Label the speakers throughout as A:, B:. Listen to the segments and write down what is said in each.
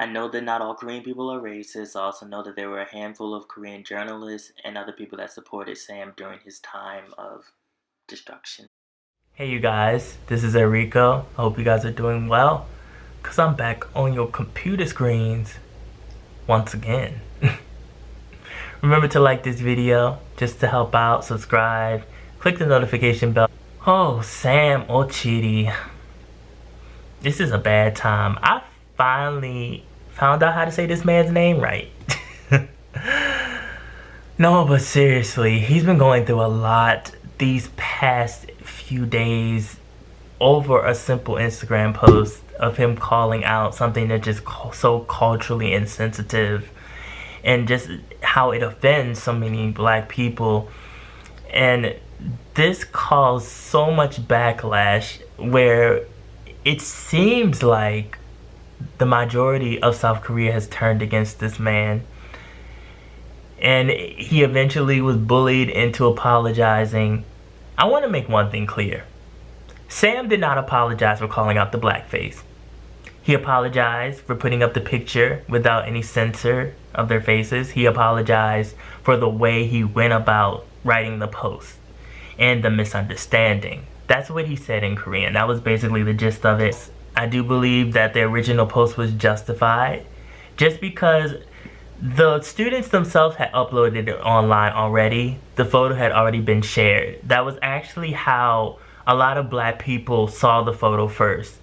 A: I know that not all Korean people are racist. I also know that there were a handful of Korean journalists and other people that supported Sam during his time of destruction.
B: Hey you guys, this is Enrico. I hope you guys are doing well, cause I'm back on your computer screens once again. Remember to like this video just to help out, subscribe, click the notification bell. Oh, Sam Okyere. This is a bad time. I finally found out how to say this man's name right. No, but seriously, he's been going through a lot these past few days over a simple Instagram post of him calling out something that's just so culturally insensitive and just how it offends so many black people. And this caused so much backlash where it seems like the majority of South Korea has turned against this man. And he eventually was bullied into apologizing. I want to make one thing clear. Sam did not apologize for calling out the blackface. He apologized for putting up the picture without any censor of their faces. He apologized for the way he went about writing the post and the misunderstanding. That's what he said in Korean. That was basically the gist of it. I do believe that the original post was justified just because the students themselves had uploaded it online already. The photo had already been shared. That was actually how a lot of black people saw the photo first.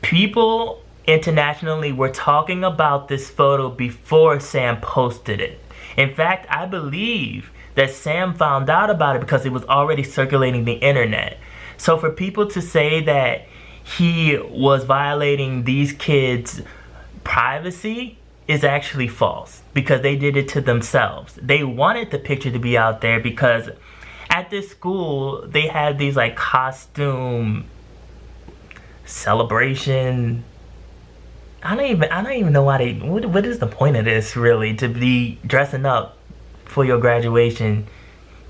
B: People internationally were talking about this photo before Sam posted it. In fact, I believe that Sam found out about it because it was already circulating the internet. So for people to say that he was violating these kids' privacy is actually false, because they did it to themselves. They wanted the picture to be out there because at this school they had these like costume celebration. I don't even know why what is the point of this really, to be dressing up for your graduation.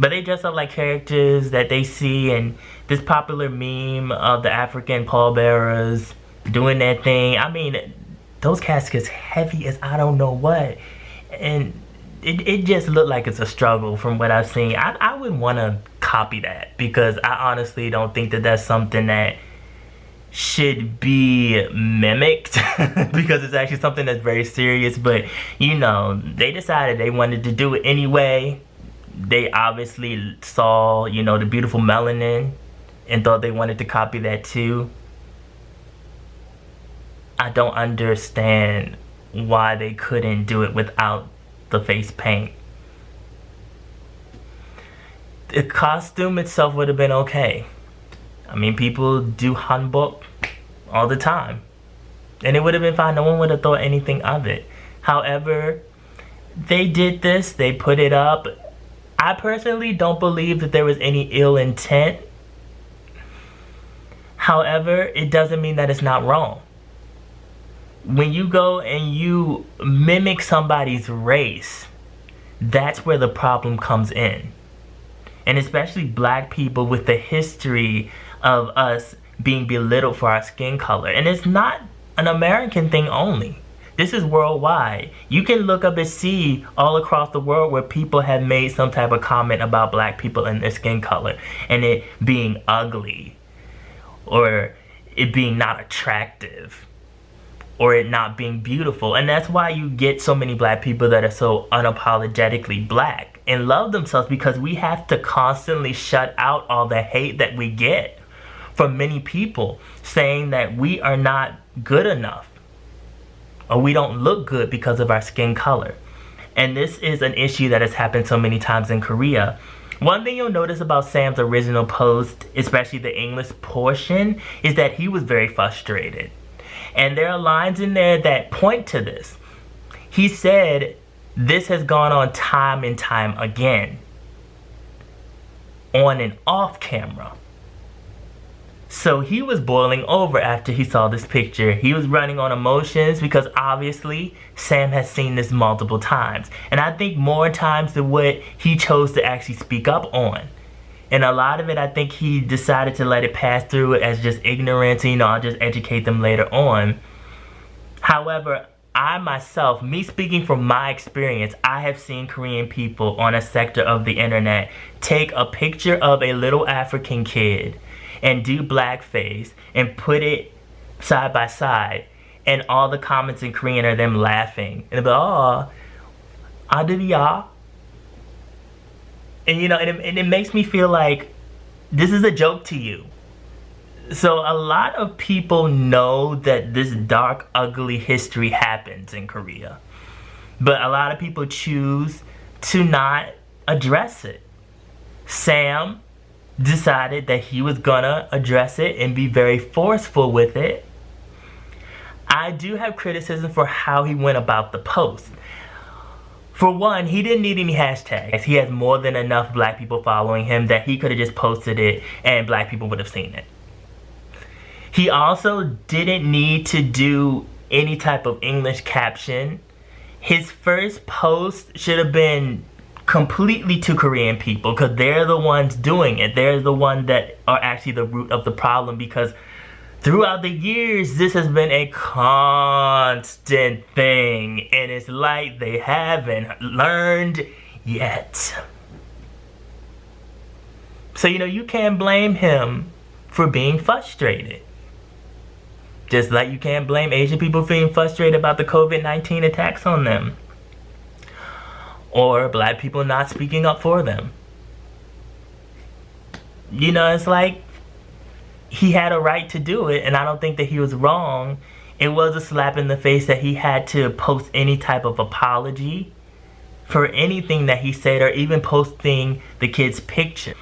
B: But they dress up like characters that they see in this popular meme of the African pallbearers doing their thing. I mean, those caskets heavy as I don't know what, and it just looked like it's a struggle from what I've seen. I wouldn't want to copy that, because I honestly don't think that that's something that should be mimicked because it's actually something that's very serious. But you know, they decided they wanted to do it anyway. They obviously saw, you know, the beautiful melanin and thought they wanted to copy that too. I don't understand why they couldn't do it without the face paint. The costume itself would have been okay. I mean, people do hanbok all the time, and it would have been fine. No one would have thought anything of it. However, they did this, they put it up. I personally don't believe that there was any ill intent. However, it doesn't mean that it's not wrong. When you go and you mimic somebody's race, that's where the problem comes in. And especially black people, with the history of us being belittled for our skin color. And it's not an American thing only. This is worldwide. You can look up and see all across the world where people have made some type of comment about black people and their skin color, and it being ugly, or it being not attractive, or it not being beautiful. And that's why you get so many black people that are so unapologetically black and love themselves, because we have to constantly shut out all the hate that we get from many people saying that we are not good enough, or we don't look good because of our skin color. And this is an issue that has happened so many times in Korea. One thing you'll notice about Sam's original post, especially the English portion, is that he was very frustrated. And there are lines in there that point to this. He said, "This has gone on time and time again, on and off camera." So he was boiling over after he saw this picture. He was running on emotions because obviously Sam has seen this multiple times. And I think more times than what he chose to actually speak up on. And a lot of it, I think he decided to let it pass through as just ignorance. You know, I'll just educate them later on. However, I myself, me speaking from my experience, I have seen Korean people on a sector of the internet take a picture of a little African kid and do blackface and put it side by side, and all the comments in Korean are them laughing. And they'll be, oh, 아들이야. And and it makes me feel like this is a joke to you. So a lot of people know that this dark, ugly history happens in Korea. But a lot of people choose to not address it. Sam decided that he was gonna address it and be very forceful with it. I do have criticism for how he went about the post. For one, he didn't need any hashtags. He has more than enough black people following him that he could have just posted it and black people would have seen it. He also didn't need to do any type of English caption. His first post should have been completely to Korean people because they're the ones doing it. They're the ones that are actually the root of the problem, because throughout the years, this has been a constant thing, and it's like they haven't learned yet. So, you can't blame him for being frustrated. Just like you can't blame Asian people for being frustrated about the COVID-19 attacks on them. Or black people not speaking up for them. It's like he had a right to do it, and I don't think that he was wrong. It was a slap in the face that he had to post any type of apology for anything that he said, or even posting the kid's picture.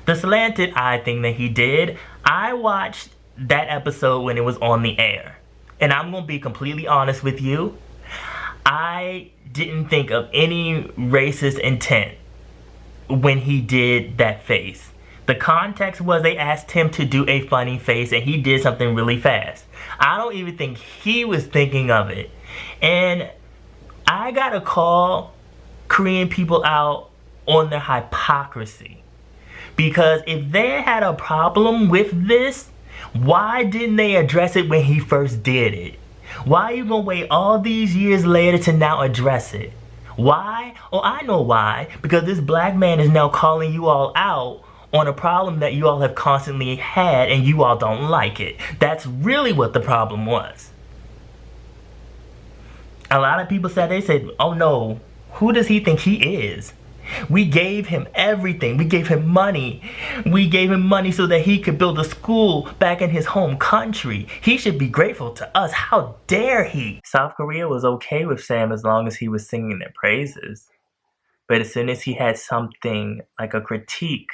B: The slanted eye thing that he did, I watched that episode when it was on the air. And I'm going to be completely honest with you. I didn't think of any racist intent when he did that face. The context was they asked him to do a funny face and he did something really fast. I don't even think he was thinking of it. And I gotta call Korean people out on their hypocrisy. Because if they had a problem with this, why didn't they address it when he first did it? Why are you gonna wait all these years later to now address it? Why? Oh, I know why. Because this black man is now calling you all out on a problem that you all have constantly had and you all don't like it. That's really what the problem was. A lot of people said, oh no, who does he think he is? We gave him everything. We gave him money. We gave him money so that he could build a school back in his home country. He should be grateful to us. How dare he? South Korea was okay with Sam as long as he was singing their praises. But as soon as he had something like a critique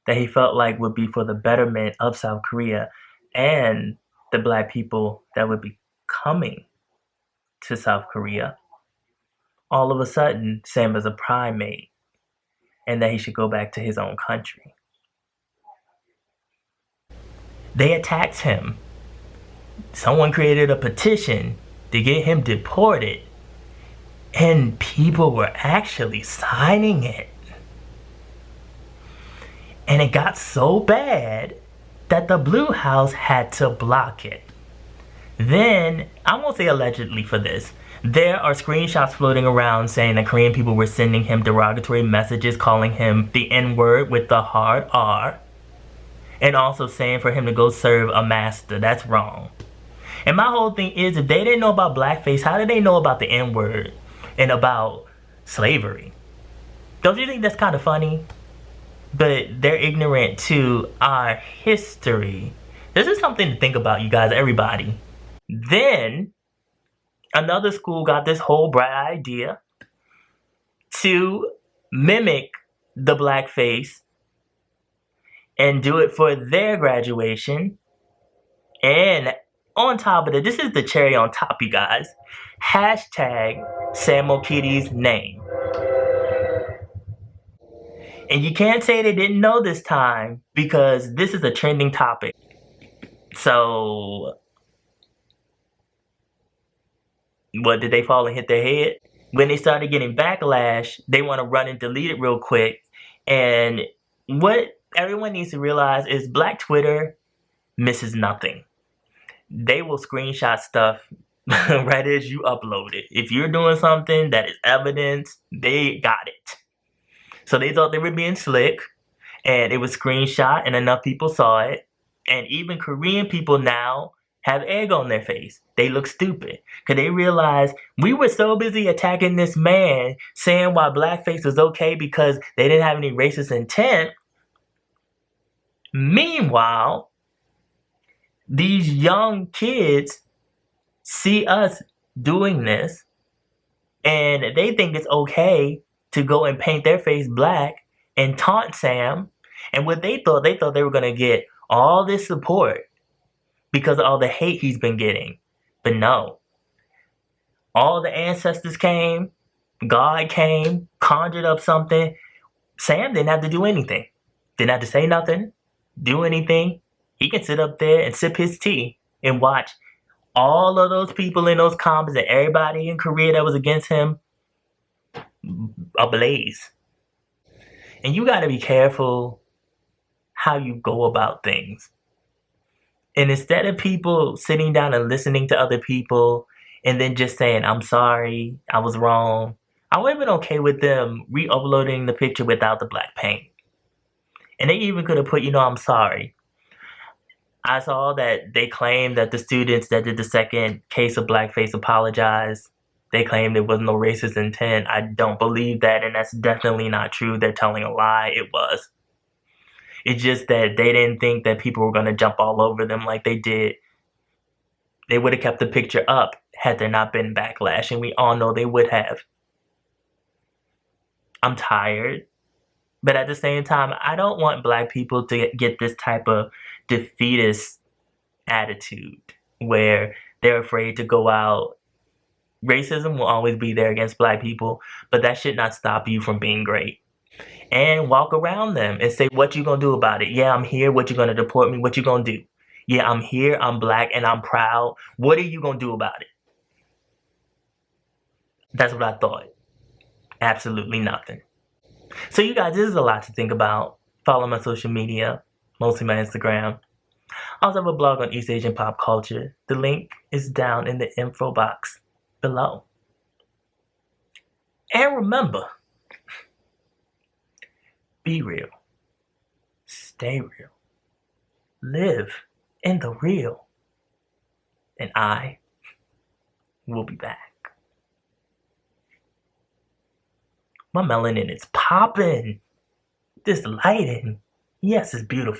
B: that he felt like would be for the betterment of South Korea and the black people that would be coming to South Korea, all of a sudden Sam is a primate and that he should go back to his own country. They attacked him. Someone created a petition to get him deported, and people were actually signing it. And it got so bad that the Blue House had to block it. Then, I won't say allegedly for this, there are screenshots floating around saying that Korean people were sending him derogatory messages, calling him the N-word with the hard R, and also saying for him to go serve a master. That's wrong. And my whole thing is, if they didn't know about blackface, how did they know about the N-word and about slavery? Don't you think that's kind of funny? But they're ignorant to our history. This is something to think about, you guys, everybody. Then, another school got this whole bright idea to mimic the blackface and do it for their graduation. And on top of it, this is the cherry on top, you guys. Hashtag Sam Okyere's name. And you can't say they didn't know this time because this is a trending topic. So, what, did they fall and hit their head? When they started getting backlash, they want to run and delete it real quick. And what everyone needs to realize is Black Twitter misses nothing. They will screenshot stuff right as you upload it. If you're doing something that is evidence, they got it. So they thought they were being slick, and it was screenshot, and enough people saw it. And even Korean people now have egg on their face. They look stupid because they realize we were so busy attacking this man, saying why blackface was okay because they didn't have any racist intent. Meanwhile, these young kids see us doing this, and they think it's okay to go and paint their face black and taunt Sam. And what they thought they were going to get all this support because of all the hate he's been getting. But no, all the ancestors came, God came, conjured up something. Sam didn't have to do anything, didn't have to say nothing, do anything. He can sit up there and sip his tea and watch all of those people in those comments and everybody in Korea that was against him ablaze. And you got to be careful how you go about things. And instead of people sitting down and listening to other people and then just saying, I'm sorry, I was wrong, I would have been okay with them re-uploading the picture without the black paint. And they even could have put, I'm sorry. I saw that they claimed that the students that did the second case of blackface apologized. They claimed there was no racist intent. I don't believe that, and that's definitely not true. They're telling a lie. It was. It's just that they didn't think that people were going to jump all over them like they did. They would have kept the picture up had there not been backlash, and we all know they would have. I'm tired, but at the same time, I don't want black people to get this type of defeatist attitude where they're afraid to go out. Racism will always be there against black people, but that should not stop you from being great. And walk around them and say, what you gonna do about it? Yeah, I'm here. What you gonna deport me? What you gonna do? Yeah, I'm here. I'm black and I'm proud. What are you gonna do about it? That's what I thought. Absolutely nothing. So you guys, this is a lot to think about. Follow my social media, mostly my Instagram. I also have a blog on East Asian pop culture. The link is down in the info box below. And remember, be real, stay real, live in the real, and I will be back. My melanin is popping. This lighting, yes, it's beautiful.